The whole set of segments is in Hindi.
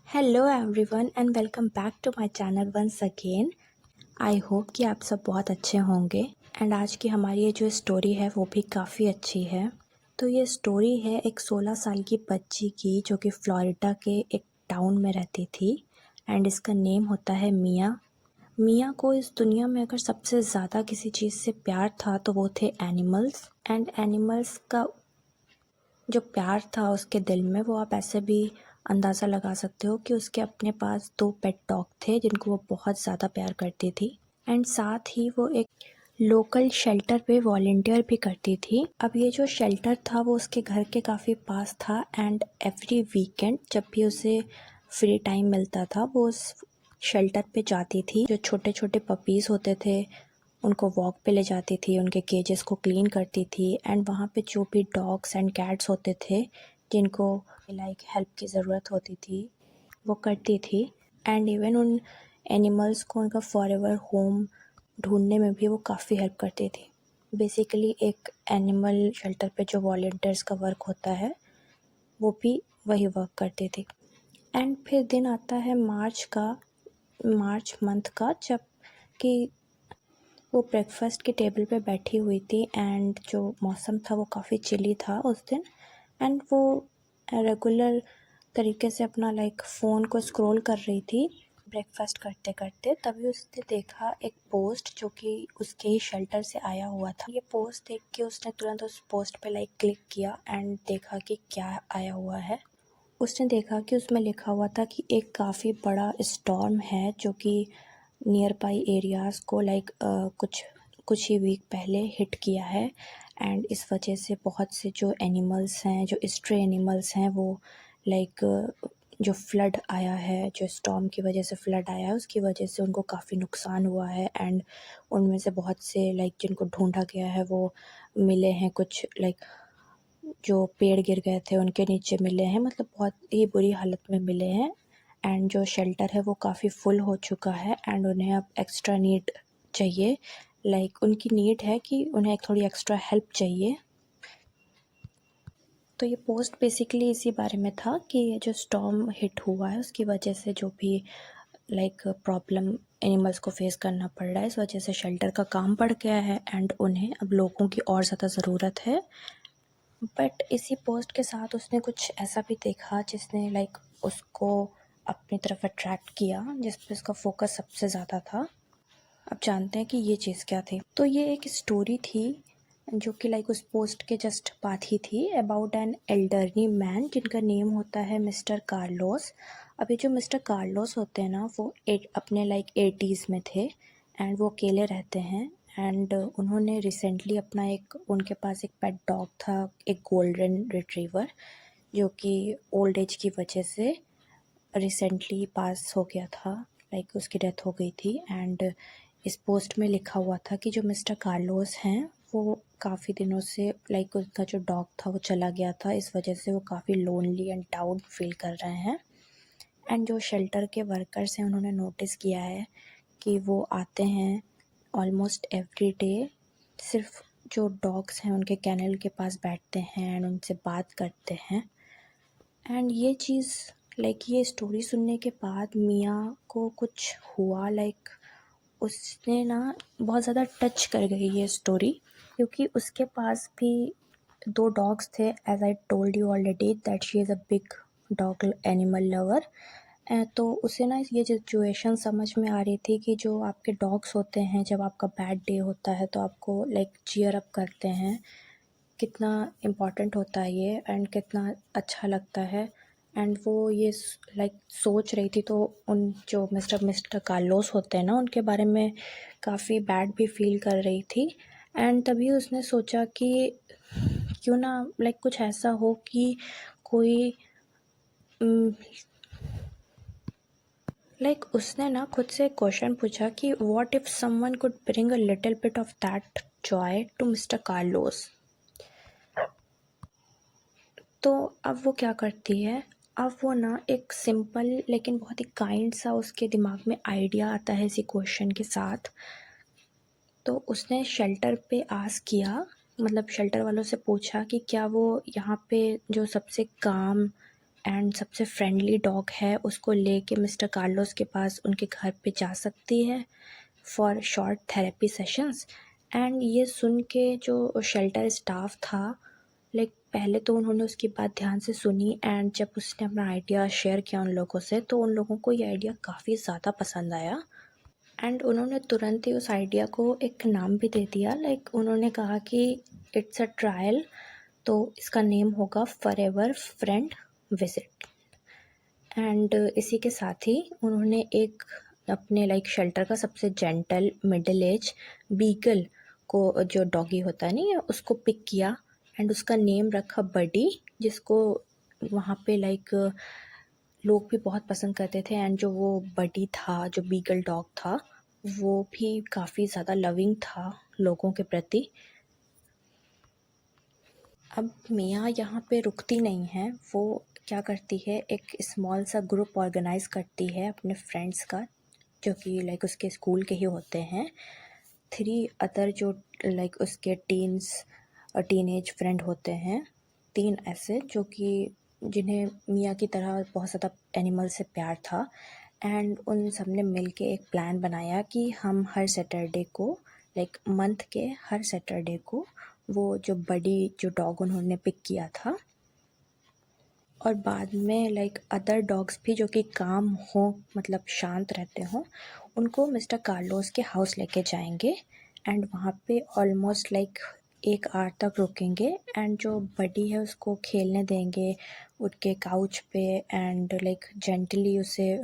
Hello everyone and welcome back to my channel once again. I hope कि आप सब बहुत अच्छे होंगे एंड आज की हमारी ये जो स्टोरी है वो भी काफ़ी अच्छी है। तो ये स्टोरी है एक 16 साल की बच्ची की जो कि फ्लोरिडा के एक टाउन में रहती थी एंड इसका नेम होता है मिया। मिया को इस दुनिया में अगर सबसे ज़्यादा किसी चीज़ से प्यार था तो वो थे एनिमल्स एंड एनिमल्स का जो प्यार था उसके दिल में वो आप ऐसे भी अंदाज़ा लगा सकते हो कि उसके अपने पास 2 पेट डॉग थे जिनको वो बहुत ज़्यादा प्यार करती थी एंड साथ ही वो एक लोकल शेल्टर पे वॉलंटियर भी करती थी। अब ये जो शेल्टर था वो उसके घर के काफ़ी पास था एंड एवरी वीकेंड जब भी उसे फ्री टाइम मिलता था वो उस शेल्टर पे जाती थी। जो छोटे छोटे पपीज़ होते थे उनको वॉक पे ले जाती थी, उनके केजेस को क्लीन करती थी एंड वहाँ पे जो भी डॉग्स एंड कैट्स होते थे जिनको हेल्प की ज़रूरत होती थी वो करती थी एंड इवन उन एनिमल्स को उनका फॉरएवर होम ढूंढने में भी वो काफ़ी हेल्प करती थी। बेसिकली एक एनिमल शेल्टर पे जो वॉलंटियर्स का वर्क होता है वो भी वही वर्क करती थी। एंड फिर दिन आता है मार्च मंथ का जब कि वो ब्रेकफास्ट की टेबल पे बैठी हुई थी एंड जो मौसम था वो काफ़ी चिली था उस दिन एंड वो रेगुलर तरीके से अपना फ़ोन को स्क्रॉल कर रही थी ब्रेकफास्ट करते करते। तभी उसने देखा एक पोस्ट जो कि उसके ही शेल्टर से आया हुआ था। ये पोस्ट देख के उसने तुरंत उस पोस्ट पे क्लिक किया एंड देखा कि क्या आया हुआ है। उसने देखा कि उसमें लिखा हुआ था कि एक काफ़ी बड़ा स्टॉर्म है जो कि नियर बाई एरियाज़ को कुछ ही वीक पहले हिट किया है एंड इस वजह से बहुत से जो एनिमल्स हैं, जो स्ट्रे एनिमल्स हैं वो जो फ्लड आया है, जो स्टॉर्म की वजह से फ्लड आया है उसकी वजह से उनको काफ़ी नुकसान हुआ है एंड उनमें से बहुत से जिनको ढूंढा गया है वो मिले हैं। कुछ जो पेड़ गिर गए थे उनके नीचे मिले हैं, मतलब बहुत ही बुरी हालत में मिले हैं एंड जो शेल्टर है वो काफ़ी फुल हो चुका है एंड उन्हें अब एक्स्ट्रा नीड चाहिए। उनकी नीड है कि उन्हें थोड़ी एक्स्ट्रा हेल्प चाहिए। तो ये पोस्ट बेसिकली इसी बारे में था कि ये जो स्टॉर्म हिट हुआ है उसकी वजह से जो भी प्रॉब्लम एनिमल्स को फेस करना पड़ रहा है, इस वजह से शेल्टर का काम बढ़ गया है एंड उन्हें अब लोगों की और ज़्यादा ज़रूरत है। बट इसी पोस्ट के साथ उसने कुछ ऐसा भी देखा जिसने उसको अपनी तरफ अट्रैक्ट किया, जिस पे उसका फोकस सबसे ज़्यादा था। अब जानते हैं कि ये चीज़ क्या थी। तो ये एक स्टोरी थी जो कि उस पोस्ट के जस्ट बाद ही थी, अबाउट एन एल्डरली मैन जिनका नेम होता है मिस्टर कार्लोस। अभी जो मिस्टर कार्लोस होते हैं ना वो अपने 80s में थे एंड वो अकेले रहते हैं एंड उन्होंने रिसेंटली अपना उनके पास एक पेट डॉग था, एक गोल्डन रिट्रीवर जो कि ओल्ड एज की वजह से रिसेंटली पास हो गया था, उसकी डेथ हो गई थी एंड इस पोस्ट में लिखा हुआ था कि जो मिस्टर कार्लोस हैं वो काफ़ी दिनों से उनका जो डॉग था वो चला गया था, इस वजह से वो काफ़ी लोनली एंड डाउन फील कर रहे हैं एंड जो शेल्टर के वर्कर्स हैं उन्होंने नोटिस किया है कि वो आते हैं ऑलमोस्ट एवरी डे, सिर्फ जो डॉग्स हैं उनके कैनल के पास बैठते हैं एंड उनसे बात करते हैं एंड ये चीज़ ये स्टोरी सुनने के बाद मिया को कुछ हुआ, उसने ना बहुत ज़्यादा टच कर गई ये स्टोरी, क्योंकि उसके पास भी 2 डॉग्स थे। As I told you already that she is a big dog animal lover. तो उसे ना ये सिचुएशन समझ में आ रही थी कि जो आपके डॉग्स होते हैं जब आपका बैड डे होता है तो आपको चीयर अप करते हैं, कितना इम्पॉर्टेंट होता है ये एंड कितना अच्छा लगता है। एंड वो ये सोच रही थी, तो उन जो मिस्टर कार्लोस होते हैं ना उनके बारे में काफ़ी बैड भी फील कर रही थी एंड तभी उसने सोचा कि क्यों ना कुछ ऐसा हो कि कोई उसने ना खुद से एक क्वेश्चन पूछा कि what if someone could bring a little bit of that joy to mister Carlos. तो अब वो क्या करती है, अब वो ना एक सिंपल लेकिन बहुत ही काइंड सा उसके दिमाग में आइडिया आता है इसी क्वेश्चन के साथ। तो उसने शेल्टर पे आस्क किया, मतलब शेल्टर वालों से पूछा कि क्या वो यहाँ पे जो सबसे काम एंड सबसे फ्रेंडली डॉग है उसको लेके मिस्टर कार्लोस के पास उनके घर पे जा सकती है for short therapy sessions. And ये सुन के जो शेल्टर स्टाफ था, लाइक पहले तो उन्होंने उसकी बात ध्यान से सुनी, एंड जब उसने अपना आइडिया शेयर किया उन लोगों से तो उन लोगों को ये आइडिया काफ़ी ज़्यादा पसंद आया। एंड उन्होंने तुरंत ही उस आइडिया को एक नाम भी दे दिया। लाइक उन्होंने कहा कि इट्स अ ट्रायल, तो इसका नेम होगा फॉरएवर फ्रेंड विजिट। एंड इसी के साथ ही उन्होंने एक अपने लाइक शेल्टर का सबसे जेंटल मिडिल एज बीगल को, जो डॉगी होता है नहीं, उसको पिक किया एंड उसका नेम रखा बडी, जिसको वहाँ पे लाइक लोग भी बहुत पसंद करते थे। एंड जो वो बडी था, जो बीगल डॉग था, वो भी काफ़ी ज़्यादा लविंग था लोगों के प्रति। अब मिया यहाँ पे रुकती नहीं है, वो क्या करती है, एक स्मॉल सा ग्रुप ऑर्गेनाइज करती है अपने फ्रेंड्स का, जो कि लाइक उसके स्कूल के ही होते हैं। 3 अदर जो लाइक उसके टीनेज फ्रेंड होते हैं, 3 ऐसे जो कि जिन्हें मिया की तरह बहुत ज़्यादा एनिमल से प्यार था। एंड उन सब ने मिल के एक प्लान बनाया कि हम हर सैटरडे को, लाइक मंथ के हर सैटरडे को, वो जो बड़ी जो डॉग उन्होंने पिक किया था और बाद में लाइक अदर डॉग्स भी जो कि काम हो, मतलब शांत रहते हों, उनको मिस्टर कार्लोस के हाउस लेके जाएंगे। एंड वहाँ पे ऑलमोस्ट लाइक 1 आवर तक रुकेंगे। एंड जो बडी है उसको खेलने देंगे उनके काउच पे, एंड लाइक जेंटली उसे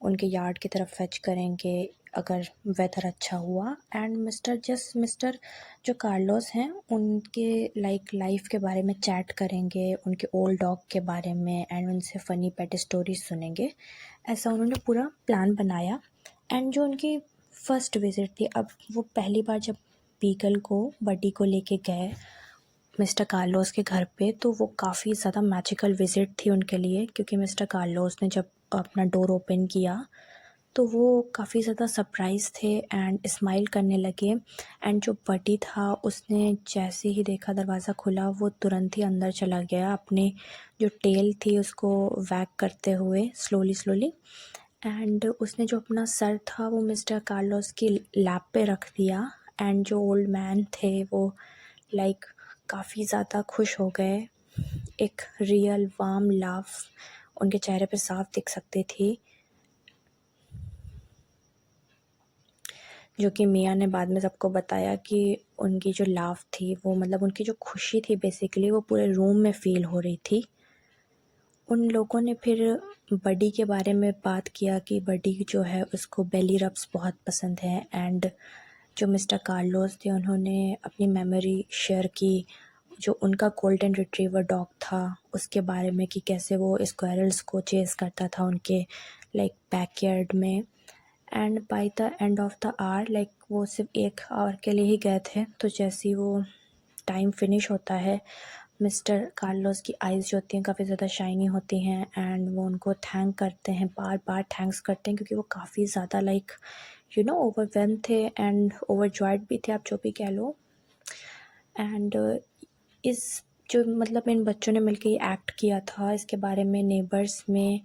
उनके यार्ड की तरफ फेच करेंगे अगर वेदर अच्छा हुआ। एंड मिस्टर जो कार्लोस हैं उनके लाइक लाइफ के बारे में चैट करेंगे, उनके ओल्ड डॉग के बारे में, एंड उनसे फ़नी पेट स्टोरीज सुनेंगे। ऐसा उन्होंने पूरा प्लान बनाया। एंड जो उनकी फर्स्ट विज़िट थी, अब वो पहली बार जब बीगल को, बडी को लेके गए मिस्टर कार्लोस के घर पे, तो वो काफ़ी ज़्यादा मैजिकल विज़िट थी उनके लिए, क्योंकि मिस्टर कार्लोस ने जब अपना डोर ओपन किया तो वो काफ़ी ज़्यादा सरप्राइज़ थे एंड स्माइल करने लगे। एंड जो बडी था उसने जैसे ही देखा दरवाज़ा खुला, वो तुरंत ही अंदर चला गया, अपने जो टेल थी उसको वैग करते हुए स्लोली। एंड उसने जो अपना सर था वो मिस्टर कार्लोस की लैप पे रख दिया। एंड जो ओल्ड मैन थे वो लाइक काफ़ी ज़्यादा खुश हो गए। एक रियल वार्म लाफ उनके चेहरे पे साफ दिख सकती थी, जो कि मिया ने बाद में सबको बताया कि उनकी जो लाफ थी वो, मतलब उनकी जो खुशी थी बेसिकली, वो पूरे रूम में फ़ील हो रही थी। उन लोगों ने फिर बडी के बारे में बात किया कि बडी जो है उसको बेली रब्स बहुत पसंद है। एंड जो मिस्टर कार्लोस थे उन्होंने अपनी मेमोरी शेयर की, जो उनका गोल्डन रिट्रीवर डॉग था उसके बारे में, कि कैसे वो स्क्वायरल्स को चेस करता था उनके लाइक बैकयार्ड में। And by the end of the hour, like वो सिर्फ 1 आवर के लिए ही गए थे, तो जैसे ही वो टाइम फिनिश होता है, मिस्टर कार्लोस की आइज़ जो होती हैं काफ़ी ज़्यादा शाइनी होती हैं। एंड वो उनको थैंक करते हैं, बार बार थैंक्स करते हैं, क्योंकि वो काफ़ी ज़्यादा लाइक ओवरवेल्म थे एंड ओवरजॉयड भी थे, आप जो भी कह लो। एंड इस जो मतलब इन बच्चों ने मिलके ये एक्ट किया था, इसके बारे में नेबर्स में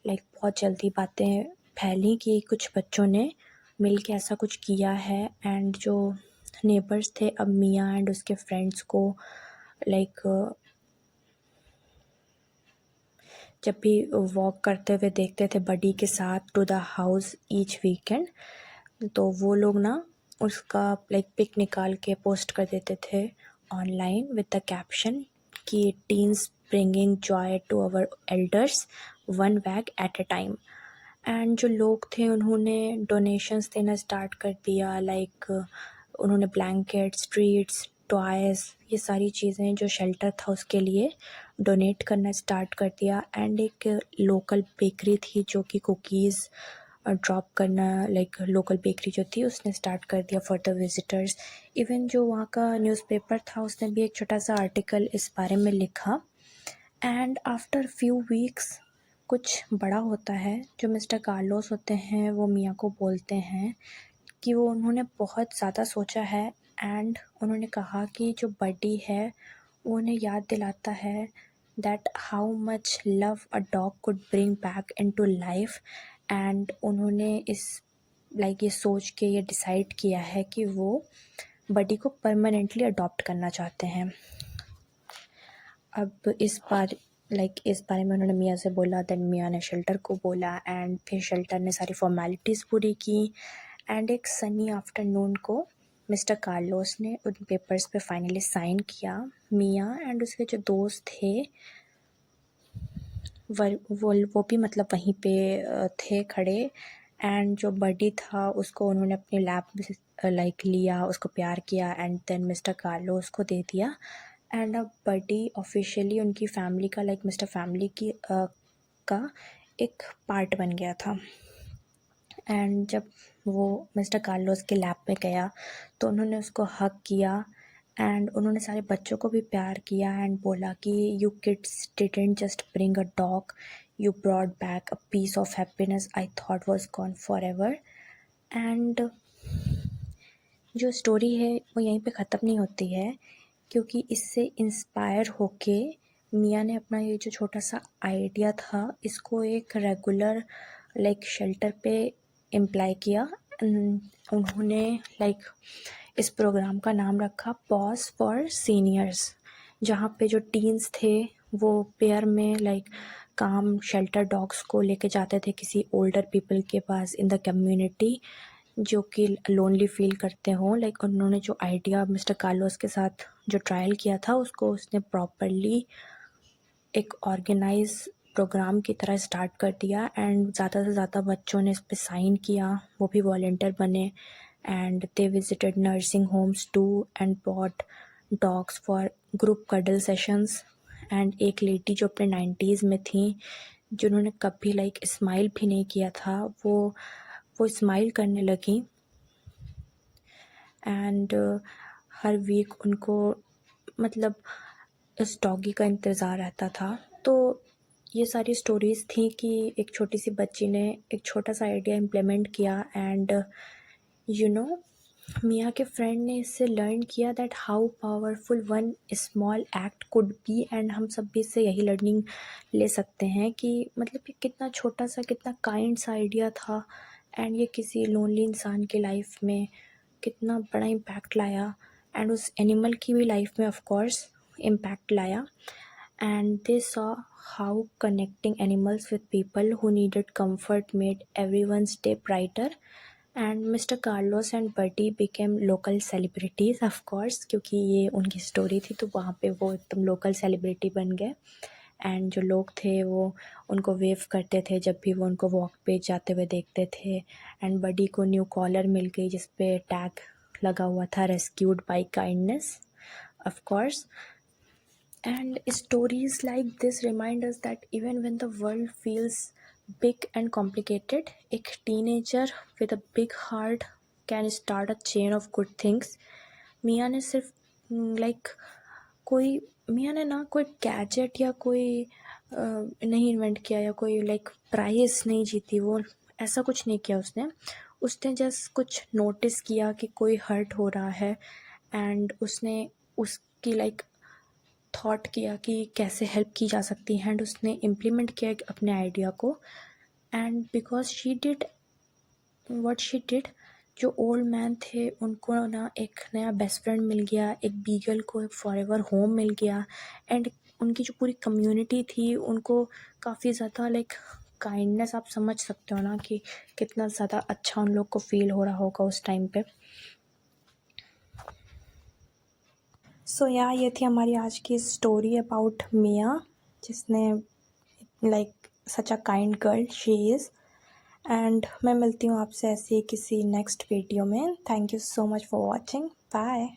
लाइक बहुत जल्दी बातें फैली कि कुछ बच्चों ने मिलके ऐसा कुछ किया है। एंड जो नेबर्स थे अब मिया एंड उसके फ्रेंड्स को लाइक जब भी वॉक करते हुए देखते थे बडी के साथ to the house each weekend, तो वो लोग ना उसका लाइक पिक निकाल के पोस्ट कर देते थे ऑनलाइन विद द कैप्शन कि teens bringing joy to our elders, one wag at a time. And जो लोग थे उन्होंने डोनेशंस देना स्टार्ट कर दिया, लाइक उन्होंने ब्लैंकेट्स, ट्रीट्स, टॉयज़, ये सारी चीज़ें जो शेल्टर था उसके लिए डोनेट करना स्टार्ट कर दिया। एंड एक लोकल बेकरी थी जो कि कुकीज़ ड्रॉप करना, लाइक लोकल बेकरी जो थी उसने स्टार्ट कर दिया फॉर द विजिटर्स। इवन जो वहाँ का न्यूज़पेपर था उसने भी एक छोटा सा आर्टिकल इस बारे में लिखा। एंड आफ्टर फ्यू वीक्स कुछ बड़ा होता है। जो मिस्टर कार्लोस होते हैं वो मिया को बोलते हैं कि वो उन्होंने बहुत ज़्यादा सोचा है। एंड उन्होंने कहा कि जो बडी है वो उन्हें याद दिलाता है that how much love a dog could bring back into life, and उन्होंने इस ये सोच के ये डिसाइड किया है कि वो बडी को परमानेंटली अडॉप्ट करना चाहते हैं। अब इस बारे में उन्होंने मियाँ से बोला, देन मियाँ ने शेल्टर को बोला, एंड फिर शेल्टर ने सारी फॉर्मेलिटीज़ पूरी की, एंड एक सनी आफ्टरनून को मिस्टर कार्लोस ने उन पेपर्स पे फाइनली साइन किया। मियाँ एंड उसके जो दोस्त थे वो भी मतलब वहीं पे थे खड़े, एंड जो बडी था उसको उन्होंने अपने लैप में लिया, उसको प्यार किया, एंड देन मिस्टर कार्लोस को दे दिया। एंड अब बडी ऑफिशियली उनकी फैमिली का मिस्टर फैमिली की का एक पार्ट बन गया था। एंड जब वो मिस्टर कार्लोस के लैब में गया तो उन्होंने उसको हग किया, एंड उन्होंने सारे बच्चों को भी प्यार किया, एंड बोला कि you kids didn't just bring a dog, you brought back a piece of happiness I thought was gone forever. And जो स्टोरी है वो यहीं पे ख़त्म नहीं होती है, क्योंकि इससे इंस्पायर होके मियाँ ने अपना ये जो छोटा सा आइडिया था इसको एक रेगुलर शेल्टर पे इम्प्लाई किया। उन्होंने इस प्रोग्राम का नाम रखा पॉज फॉर सीनियर्स, जहाँ पे जो टीन्स थे वो पेयर में काम शेल्टर डॉग्स को लेके जाते थे किसी ओल्डर पीपल के पास इन द कम्युनिटी जो कि लोनली फील करते हों। उन्होंने जो आइडिया मिस्टर कार्लोस के साथ जो ट्रायल किया था उसको उसने प्रॉपरली एक ऑर्गेनाइज प्रोग्राम की तरह स्टार्ट कर दिया, एंड ज़्यादा से ज़्यादा बच्चों ने इस पे साइन किया, वो भी वॉलंटियर बने, and they visited nursing homes to and brought dogs for group cuddle sessions. And एक लेडी जो अपने 90s में थी, जिन्होंने कभी स्माइल भी नहीं किया था, वो स्माइल करने लगी, एंड हर वीक उनको इस डॉगी का इंतज़ार रहता था। तो ये सारी स्टोरीज़ थी कि एक छोटी सी बच्ची ने एक छोटा सा आइडिया इम्प्लीमेंट किया, एंड मियाँ के फ्रेंड ने इससे लर्न किया that how powerful one small act could be, and हम सब भी इससे यही लर्निंग ले सकते हैं कि ये कितना छोटा सा कितना काइंड सा आइडिया था, एंड ये किसी लोनली इंसान के लाइफ में कितना बड़ा इम्पैक्ट लाया, एंड उस एनिमल की भी लाइफ में ऑफ कोर्स इम्पैक्ट लाया। And they saw how connecting animals with people who needed comfort made everyone's day brighter, and mister Carlos and Buddy became local celebrities of course, क्योंकि ये उनकी स्टोरी थी तो वहाँ पे वो एकदम लोकल सेलिब्रिटी बन गए, एंड जो लोग थे वो उनको वेव करते थे जब भी वो उनको वॉक पे जाते हुए देखते थे। एंड बडी को न्यू कॉलर मिल गई जिस पे टैग लगा हुआ था rescued bye kindness of course. And stories like this remind us that even when the world feels big and complicated, a teenager with a big heart can start a chain of good things. मियाँ ने सिर्फ मियाँ ने ना कोई गैजेट या कोई नहीं इन्वेंट किया या कोई प्राइज़ नहीं जीती, वो ऐसा कुछ नहीं किया उसने जस्ट कुछ नोटिस किया कि कोई हर्ट हो रहा है, एंड उसने उसकी थॉट किया कि कैसे हेल्प की जा सकती है, एंड उसने इम्प्लीमेंट किया अपने आइडिया को, and because she did what she did, जो ओल्ड मैन थे उनको ना एक नया बेस्ट फ्रेंड मिल गया, एक बीगल को एक फॉरएवर होम मिल गया, एंड उनकी जो पूरी कम्युनिटी थी उनको काफ़ी ज़्यादा काइंडनेस, आप समझ सकते हो ना कि कितना ज़्यादा अच्छा उन लोग को फील हो रहा होगा उस टाइम पे। सो ये थी हमारी आज की स्टोरी अबाउट मियाँ, जिसने सच a kind girl she is. And मैं मिलती हूँ आपसे ऐसे किसी नेक्स्ट वीडियो में। Thank you so much for watching. Bye.